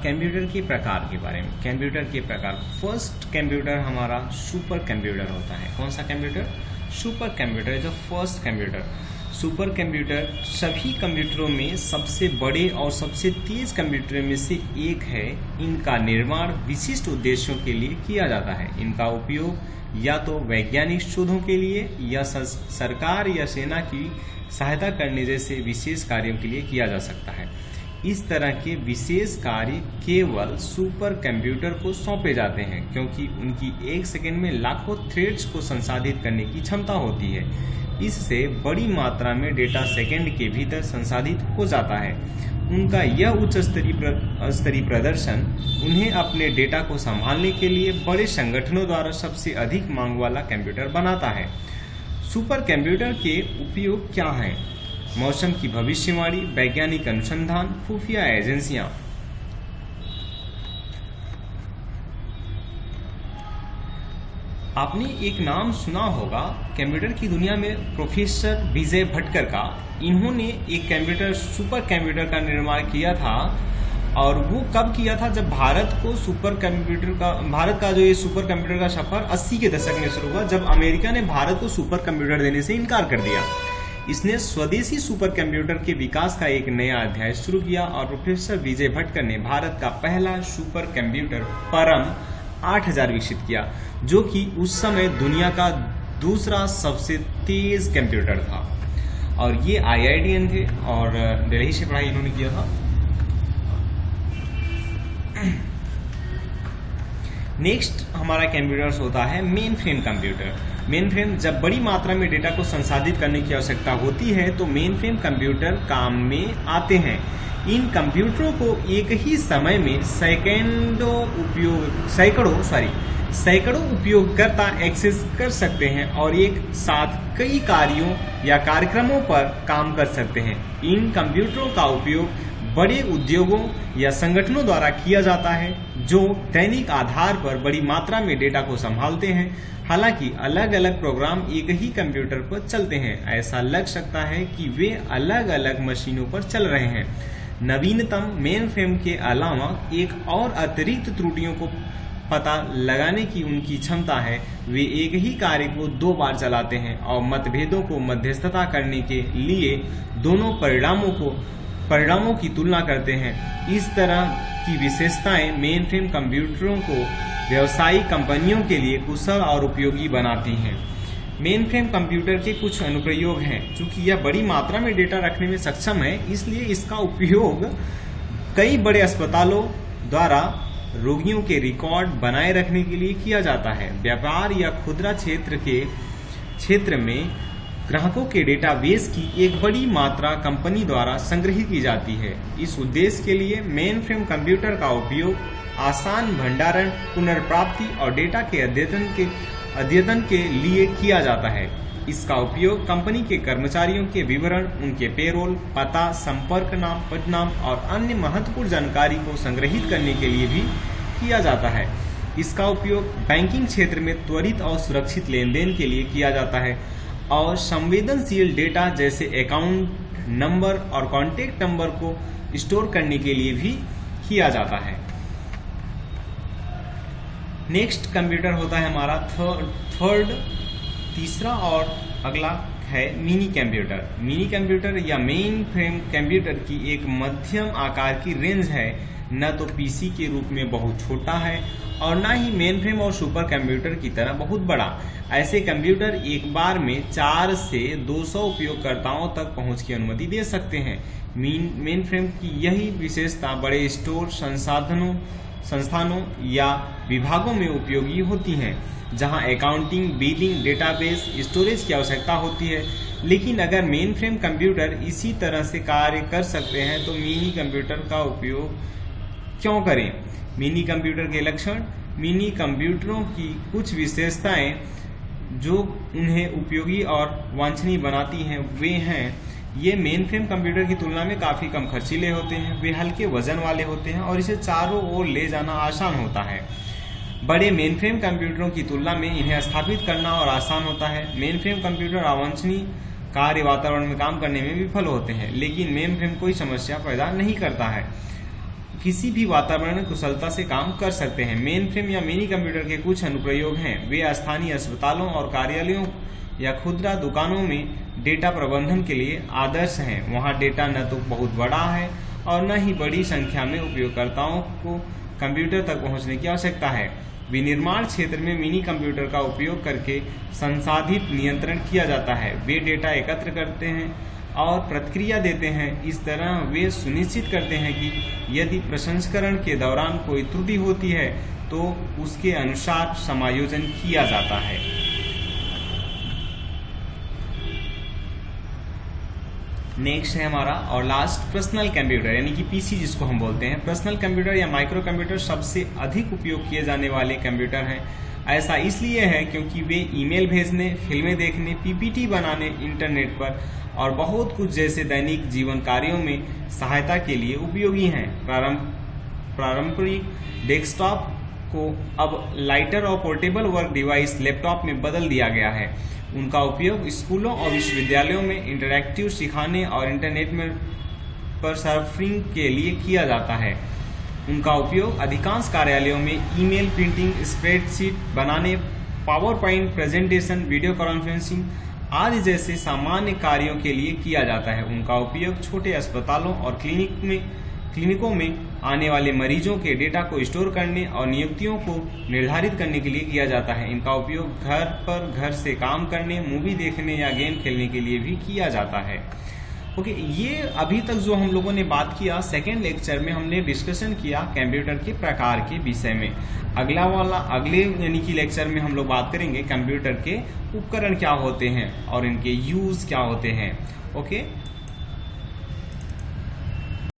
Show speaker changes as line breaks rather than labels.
Computer के प्रकार के बारे में। कंप्यूटर के प्रकार, फर्स्ट कंप्यूटर हमारा सुपर कंप्यूटर होता है। कौन सा computer? Super computer is the first computer. Super computer सभी कंप्यूटरों में सबसे बड़े और सबसे तेज कंप्यूटर में से एक है। इनका निर्माण विशिष्ट उद्देश्यों के लिए किया जाता है। इनका उपयोग या तो वैज्ञानिक शोधों के लिए या सरकार या सेना की सहायता करने जैसे विशेष कार्यों के लिए किया जा सकता है। इस तरह के विशेष कार्य केवल सुपर कंप्यूटर को सौंपे जाते हैं, क्योंकि उनकी एक सेकंड में लाखों थ्रेड्स को संसाधित करने की क्षमता होती है। इससे बड़ी मात्रा में डेटा सेकंड के भीतर संसाधित हो जाता है। उनका यह उच्च स्तरीय प्रदर्शन उन्हें अपने डेटा को संभालने के लिए बड़े संगठनों द्वारा सबसे अधिक मांग वाला कंप्यूटर बनाता है। सुपर कंप्यूटर के उपयोग क्या हैं? मौसम की भविष्यवाणी, वैज्ञानिक अनुसंधान, खुफिया एजेंसियां। आपने एक नाम सुना होगा कंप्यूटर की दुनिया में, प्रोफेसर विजय भटकर का। इन्होंने एक कंप्यूटर, सुपर कंप्यूटर का निर्माण किया था। और वो कब किया था? जब भारत का जो ये सुपर कंप्यूटर का सफर 80 के दशक में शुरू हुआ, जब अमेरिका ने भारत को सुपर कंप्यूटर देने से इनकार कर दिया। इसने स्वदेशी सुपर कंप्यूटर के विकास का एक नया अध्याय शुरू किया और प्रोफेसर विजय भटकर ने भारत का पहला सुपर कंप्यूटर परम 8000 विकसित किया, जो कि उस समय दुनिया का दूसरा सबसे तेज कंप्यूटर था। और ये IITian थे और दिल्ली से पढ़ाई इन्होंने किया था। नेक्स्ट हमारा कंप्यूटर्स होता है main frame computer. Main frame, जब बड़ी मात्रा में डेटा को संसाधित करने की आवश्यकता होती है तो मेन फ्रेम कंप्यूटर काम में आते हैं। इन कंप्यूटरों को एक ही समय में सैकड़ों उपयोगकर्ता एक्सेस कर सकते हैं और एक साथ कई कार्यों या कार्यक्रमों पर काम कर सकते हैं। इन कंप्यूटरों का उपयोग बड़े उद्योगों या संगठनों द्वारा किया जाता है, जो दैनिक आधार पर बड़ी मात्रा में डेटा को संभालते हैं। हालांकि अलग अलग प्रोग्राम एक ही कंप्यूटर पर चलते हैं। ऐसा लग सकता है कि वे अलग अलग मशीनों पर चल रहे हैं। नवीनतम मेन फ्रेम के अलावा एक और अतिरिक्त त्रुटियों को पता लगाने की उनकी क्षमता है। वे एक ही कार्य को 2 बार चलाते हैं और मतभेदों को मध्यस्थता करने के लिए दोनों परिणामों की तुलना करते हैं। इस तरह की विशेषताएं मेन फ्रेम कंप्यूटरों को व्यावसायिक कंपनियों के लिए कुशल और उपयोगी बनाती हैं। मेन फ्रेम कंप्यूटर के कुछ अनुप्रयोग हैं। चूंकि यह बड़ी मात्रा में डेटा रखने में सक्षम है, इसलिए इसका उपयोग कई बड़े अस्पतालों द्वारा रोगियों के रिकॉर्ड बनाए रखने के लिए किया जाता है। व्यापार या खुदरा क्षेत्र में ग्राहकों के डेटाबेस की एक बड़ी मात्रा कंपनी द्वारा संग्रहित की जाती है। इस उद्देश्य के लिए मेन फ्रेम कंप्यूटर का उपयोग आसान भंडारण, पुनर्प्राप्ति और डेटा के अद्यतन के लिए किया जाता है। इसका उपयोग कंपनी के कर्मचारियों के विवरण, उनके पेरोल, पता, संपर्क नाम, पदनाम और अन्य महत्वपूर्ण जानकारी को संग्रहित करने के लिए भी किया जाता है। इसका उपयोग बैंकिंग क्षेत्र में त्वरित और सुरक्षित लेन देन के लिए किया जाता है और संवेदनशील डेटा जैसे अकाउंट नंबर और कॉन्टैक्ट नंबर को स्टोर करने के लिए भी किया जाता है। नेक्स्ट कंप्यूटर होता है हमारा तीसरा और अगला है मिनी कंप्यूटर। मिनी कंप्यूटर या मेन फ्रेम कंप्यूटर की एक मध्यम आकार की रेंज है। न तो पीसी के रूप में बहुत छोटा है और न ही मेन फ्रेम और सुपर कंप्यूटर की तरह बहुत बड़ा। ऐसे कंप्यूटर एक बार में 4 से 200 उपयोगकर्ताओं तक पहुंच की अनुमति दे सकते हैं। मेन फ्रेम की यही विशेषता बड़े स्टोर संस्थानों या विभागों में उपयोगी होती हैं, जहां अकाउंटिंग, बिलिंग, डेटाबेस, स्टोरेज की आवश्यकता होती है। लेकिन अगर मेन फ्रेम कंप्यूटर इसी तरह से कार्य कर सकते हैं तो मिनी कंप्यूटर का उपयोग क्यों करें? मिनी कंप्यूटर के लक्षण। मिनी कंप्यूटरों की कुछ विशेषताएं जो उन्हें उपयोगी और वांछनीय बनाती हैं वे हैं, ये मेन फ्रेम कंप्यूटर की तुलना में काफ़ी कम खर्चीले होते हैं, वे हल्के वजन वाले होते हैं और इसे चारों ओर ले जाना आसान होता है। बड़े मेन फ्रेम कंप्यूटरों की तुलना में इन्हें स्थापित करना और आसान होता है। मेन फ्रेम कंप्यूटर अवांछनीय कार्य वातावरण में काम करने में विफल होते हैं, लेकिन मेन फ्रेम कोई समस्या पैदा नहीं करता है। किसी भी वातावरण में कुशलता से काम कर सकते हैं। मेन फ्रेम या मिनी कंप्यूटर के कुछ अनुप्रयोग हैं। वे स्थानीय अस्पतालों और कार्यालयों या खुदरा दुकानों में डेटा प्रबंधन के लिए आदर्श हैं। वहां डेटा न तो बहुत बड़ा है और न ही बड़ी संख्या में उपयोगकर्ताओं को कंप्यूटर तक पहुंचने की आवश्यकता है। विनिर्माण क्षेत्र में मिनी कंप्यूटर का उपयोग करके संसाधित नियंत्रण किया जाता है। वे डेटा एकत्र करते हैं और प्रतिक्रिया देते हैं। इस तरह वे सुनिश्चित करते हैं कि यदि प्रसंस्करण के दौरान कोई त्रुटि होती है तो उसके अनुसार समायोजन किया जाता है। नेक्स्ट है हमारा और लास्ट पर्सनल कंप्यूटर यानी कि पीसी जिसको हम बोलते हैं। पर्सनल कंप्यूटर या माइक्रो कंप्यूटर सबसे अधिक उपयोग किए जाने वाले कंप्यूटर हैं। ऐसा इसलिए है क्योंकि वे ईमेल भेजने, फिल्में देखने, पीपीटी बनाने, इंटरनेट पर और बहुत कुछ जैसे दैनिक जीवन कार्यों में सहायता के लिए उपयोगी हैं। पारंपरिक डेस्कटॉप को अब लाइटर और पोर्टेबल वर्क डिवाइस लैपटॉप में बदल दिया गया है। उनका उपयोग स्कूलों और विश्वविद्यालयों में इंटरैक्टिव सिखाने और इंटरनेट में पर सर्फिंग के लिए किया जाता है। उनका उपयोग अधिकांश कार्यालयों में ईमेल, प्रिंटिंग, स्प्रेडशीट बनाने, power point presentation, video conferencing आदि जैसे सामान्य कार्यों के लिए किया जाता है। उनका उपयोग छोटे अस्पतालों और क्लिनिकों में आने वाले मरीजों के डेटा को स्टोर करने और नियुक्तियों को निर्धारित करने के लिए किया जाता है। इनका उपयोग घर से काम करने, मूवी देखने या गेम खेलने के लिए भी किया जाता है। ओके, ये अभी तक जो हम लोगों ने बात किया सेकेंड लेक्चर में हमने डिस्कशन किया कंप्यूटर के प्रकार के विषय में। अगले यानी कि लेक्चर में हम लोग बात करेंगे कंप्यूटर के उपकरण क्या होते हैं और इनके यूज क्या होते हैं। ओके।